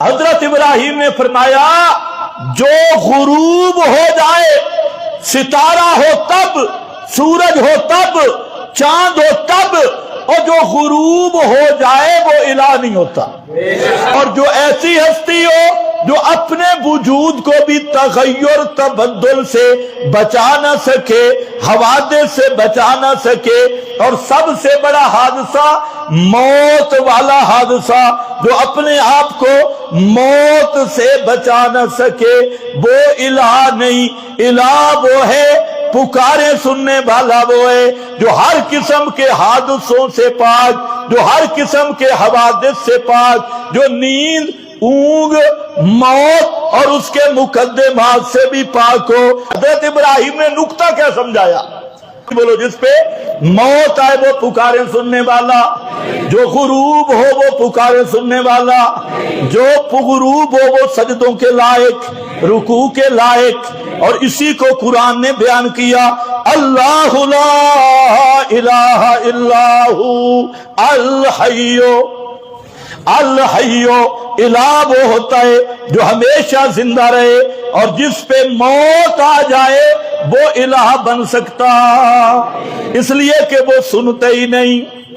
حضرت ابراہیم نے فرمایا جو غروب ہو جائے، ستارہ ہو تب، سورج ہو تب، چاند ہو تب، اور جو غروب ہو جائے وہ الہ نہیں ہوتا۔ اور جو ایسی ہستی ہو جو اپنے وجود کو بھی تغیر تبدل سے بچا نہ سکے، حوادث سے بچا نہ سکے، اور سب سے بڑا حادثہ موت والا حادثہ، جو اپنے آپ کو موت سے بچا نہ سکے، وہ الہ نہیں۔ الہ وہ ہے، پکارے سننے والا وہ ہے جو ہر قسم کے حادثوں سے پاک، جو ہر قسم کے حوادث سے پاک، جو نیند، اونگ، موت اور اس کے مقدمات سے بھی پاک ہو۔ حضرت ابراہیم نے نکتہ کیا سمجھایا؟ بولو، جس پہ موت آئے وہ پکارے سننے والا، جو غروب ہو وہ پکارے سننے والا، جو غروب ہو وہ سجدوں کے لائق، رکوع کے لائق۔ اور اسی کو قرآن نے بیان کیا، اللہ لا الہ الا ہو الحی الحی۔ الہ وہ ہوتا ہے جو ہمیشہ زندہ رہے، اور جس پہ موت آ جائے وہ الہ بن سکتا، اس لیے کہ وہ سنتے ہی نہیں۔